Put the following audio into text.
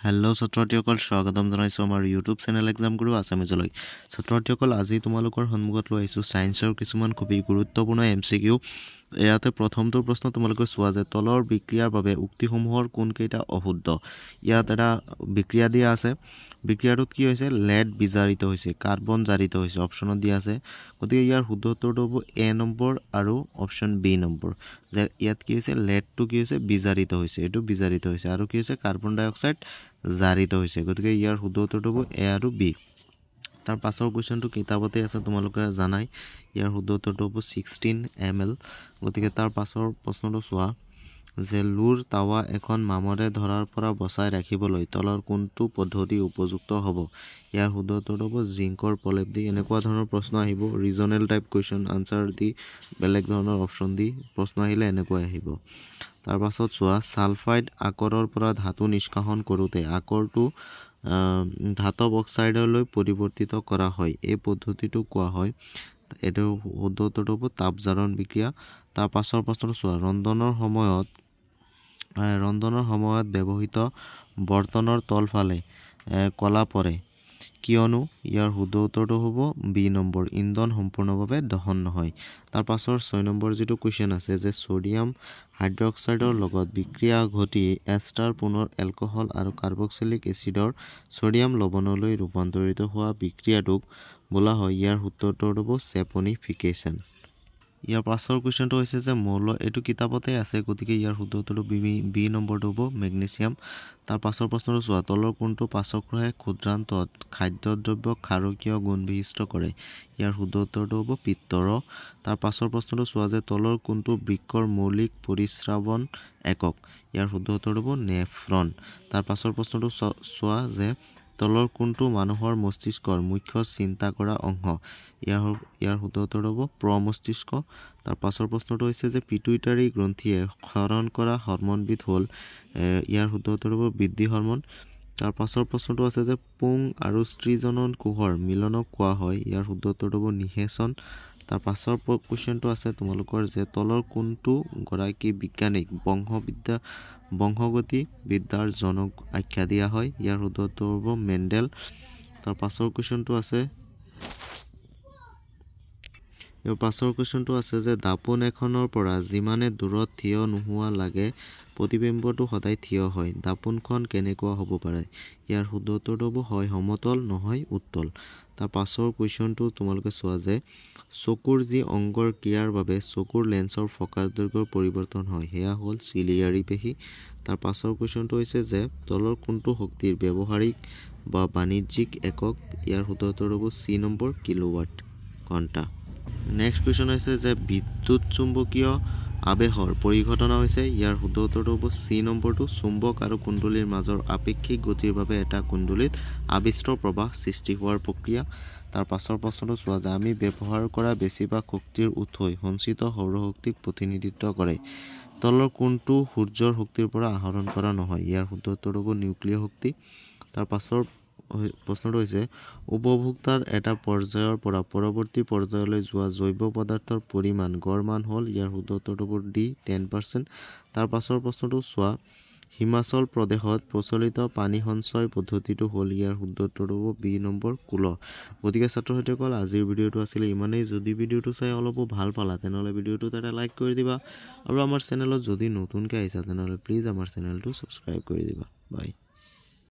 Hello' ছাত্ৰছাত্ৰীসকল স্বাগতম জনাইছোঁ আমাৰ ইউটিউব চেনেল এক্সাম গুৰু আছামিজলৈ। ছাত্ৰছাত্ৰীসকল আজি তোমালোকৰ সন্মুখত লৈ আহিছোঁ ছায়েন্সৰ কিছুমান খুবেই গুৰুত্বপূৰ্ণ MCQ। ইয়াতে প্ৰথমটো প্ৰশ্ন তোমালোকে চোৱা যে তলৰ বিক্ৰিয়াৰ বাবে উক্তিসমূহৰ কোনকেইটা অশুদ্ধ। ইয়াত এটা বিক্ৰিয়া দিয়া আছে। বিক্ৰিয়াটোত কি হৈছে? লেড বিজাৰিত হৈছে, কাৰ্বন জাৰিত হৈছে, অপশ্যনত দিয়া আছে। গতিকে ইয়াৰ শুদ্ধ উত্তৰটো হ'ব এ নম্বৰ আৰু অপশ্যন বি নম্বৰ। যে ইয়াত কি হৈছে? লেডটো কি হৈছে? বিজাৰিত হৈছে, এইটো বিজাৰিত হৈছে, আৰু কি হৈছে? কাৰ্বন ডাই অক্সাইড জাৰিত হৈছে। গতিকে ইয়াৰ শুদ্ধ উত্তৰটো হ'ব এ আৰু বি। তাৰ পাছৰ কুৱেশ্যনটো কিতাপতে আছে, তোমালোকে জানাই। ইয়াৰ শুদ্ধ উত্তৰটো হ'ব 16 ml। গতিকে তাৰ পাছৰ প্ৰশ্নটো চোৱা যে লুৰ টাৱা এখন মামৰে ধৰাৰ পৰা বচাই ৰাখিবলৈ তলৰ কোনটো পদ্ধতি উপযুক্ত হ'ব। ইয়াৰ শুদ্ধ উত্তৰটো হ'ব জিংকৰ প্ৰলেপ দি। এনেকুৱা ধৰণৰ প্ৰশ্ন আহিব, ৰিজনেল টাইপ কুৱেশ্যন, আনচাৰ দি বেলেগ ধৰণৰ অপশ্যন দি প্ৰশ্ন আহিলে এনেকৈ আহিব। তাৰ পাছত চোৱা ছালফাইড আকৰৰ পৰা ধাতু নিষ্কাশন কৰোঁতে আকৰটো ধাতৱ অক্সাইডলৈ পৰিৱৰ্তিত কৰা হয়। এই পদ্ধতিটো কোৱা হয়। এইটো শুদ্ধ উত্তৰটো হ'ব তাপজাৰণ বিক্ৰিয়া। তাৰ পাছৰ প্ৰশ্নটো চোৱা ৰন্ধনৰ সময়ত ব্যৱহৃত বৰ্তনৰ তলফালে কলা পৰে কিয়নো। ইয়াৰ শুদ্ধ উত্তৰটো হ'ব বি নম্বৰ, ইন্ধন সম্পূৰ্ণভাৱে দহন নহয়। তাৰ পাছৰ 6 নম্বৰ যিটো কুৱেশ্যন আছে যে ছ'ডিয়াম হাইড্ৰক্সাইডৰ লগত বিক্ৰিয়া ঘটি এষ্টাৰ পুনৰ এলকহল আৰু কাৰ্বক্সিলিক এচিডৰ ছ'ডিয়াম লৱণলৈ ৰূপান্তৰিত হোৱা বিক্ৰিয়াটোক বোলা হয়। ইয়াৰ শুদ্ধ উত্তৰটো হ'ব চেপনিফিকেশ্যন। ইয়াৰ পাছৰ কুৱেশ্যনটো হৈছে যে এইটো কিতাপতে আছে, গতিকে ইয়াৰ শুদ্ধ উত্তৰটো বি নম্বৰটো হ'ব মেগনেছিয়াম। তাৰ পাছৰ প্ৰশ্নটো চোৱা তলৰ কোনটো পাচকৰসে ক্ষুদ্ৰান্তত খাদ্যদ্ৰব্য ক্ষাৰকীয় গুণ বিশিষ্ট কৰে। ইয়াৰ শুদ্ধ উত্তৰটো হ'ব পিত্তৰ। তাৰ পাছৰ প্ৰশ্নটো চোৱা যে তলৰ কোনটো বৃক্কৰ মৌলিক পৰিস্ৰাৱন একক। ইয়াৰ শুদ্ধ উত্তৰটো হ'ব নেফ্ৰন। তাৰ পাছৰ প্ৰশ্নটো চোৱা যে তলৰ কোনটো মানুহৰ মস্তিষ্কৰ মুখ্য চিন্তা কৰা অংশ। ইয়াৰ শুদ্ধ উত্তৰটো হ'ব প্ৰমস্তিষ্ক। তাৰ পাছৰ প্ৰশ্নটো হৈছে যে পিটুইটাৰী গ্ৰন্থিয়ে ক্ষৰণ কৰা হৰম'নবিধ হ'ল। ইয়াৰ শুদ্ধ উত্তৰ হ'ব বৃদ্ধি হৰম'ন। তাৰ পাছৰ প্ৰশ্নটো আছে যে পুং আৰু স্ত্ৰীজনন কোষৰ মিলনক কোৱা হয়। ইয়াৰ শুদ্ধ উত্তৰটো হ'ব নিষেচন। তাৰ পাছৰ কুৱেশ্যনটো আছে তোমালোকৰ যে তলৰ কোনটো গৰাকী বিজ্ঞানীক বংশগতি বিদ্যাৰ জনক আখ্যা দিয়া হয়। ইয়াৰ শুদ্ধ উত্তৰ হ'ব মেণ্ডেল। তাৰ পাছৰ কুৱেশ্যনটো আছে যে দাপোন এখনৰ পৰা যিমানে দূৰত থিয় নোহোৱা লাগে প্ৰতিবিম্বটো সদায় থিয় হয়। দাপোনখন কেনেকুৱা হ'ব পাৰে। ইয়াৰ শুদ্ধ উত্তৰটো হ'ব হয় সমতল নহয় উত্তল। তাৰ পাছৰ কুৱেশ্যনটো তোমালোকে চোৱা যে চকুৰ যি অংগৰ ক্ৰিয়াৰ বাবে চকুৰ লেন্সৰ ফকাছ দৈৰ্ঘ্যৰ পৰিৱৰ্তন হয় সেয়া হ'ল চিলিয়াৰী পেশী। তাৰ পাছৰ কুৱেশ্যনটো হৈছে যে তলৰ কোনটো শক্তিৰ ব্যৱহাৰিক বা বাণিজ্যিক একক। ইয়াৰ শুদ্ধ উত্তৰ হ'ব চি নম্বৰ কিলোৱাট ঘণ্টা। নেক্সট কুৱেশ্যন হৈছে যে বিদ্যুৎ চুম্বকীয় আৱেশৰ পৰিঘটনা হৈছে। ইয়াৰ শুদ্ধ উত্তৰটো হ'ব চি নম্বৰটো চুম্বক আৰু কুণ্ডলীৰ মাজৰ আপেক্ষিক গতিৰ বাবে এটা কুণ্ডলীত আবিষ্ট প্ৰবাহ সৃষ্টি হোৱাৰ প্ৰক্ৰিয়া। তাৰ পাছৰ প্ৰশ্নটো চোৱা যে আমি ব্যৱহাৰ কৰা বেছিভাগ শক্তিৰ উৎসই সঞ্চিত সৌৰশক্তিক প্ৰতিনিধিত্ব কৰে। তলৰ কোনটো সূৰ্যৰ শক্তিৰ পৰা আহৰণ কৰা নহয়। ইয়াৰ শুদ্ধ উত্তৰটো হ'ব নিউক্লিয় শক্তি। তাৰ পাছৰ প্ৰশ্নটো হৈছে উপভোক্তাৰ এটা পৰ্যায়ৰ পৰা পৰৱৰ্তী পৰ্যায়লৈ যোৱা জৈৱ পদাৰ্থৰ পৰিমাণ গড় মান হ'ল। ইয়াৰ শুদ্ধ উত্তৰটো হ'ব ডি 10%। তাৰ পাছৰ প্ৰশ্নটো চোৱা হিমাচল প্ৰদেশত প্ৰচলিত পানী সঞ্চয় পদ্ধতিটো হ'ল। ইয়াৰ শুদ্ধ উত্তৰটো হ'ব বি নম্বৰ কুল। গতিকে ছাত্ৰ ছাত্ৰীসকল আজিৰ ভিডিঅ'টো আছিলে ইমানেই। যদি ভিডিঅ'টো চাই অলপো ভাল পালা তেনেহ'লে ভিডিঅ'টোত এটা লাইক কৰি দিবা, আৰু আমাৰ চেনেলত যদি নতুনকৈ আহিছা তেনেহ'লে প্লিজ আমাৰ চেনেলটো ছাবস্ক্ৰাইব কৰি দিবা। বাই।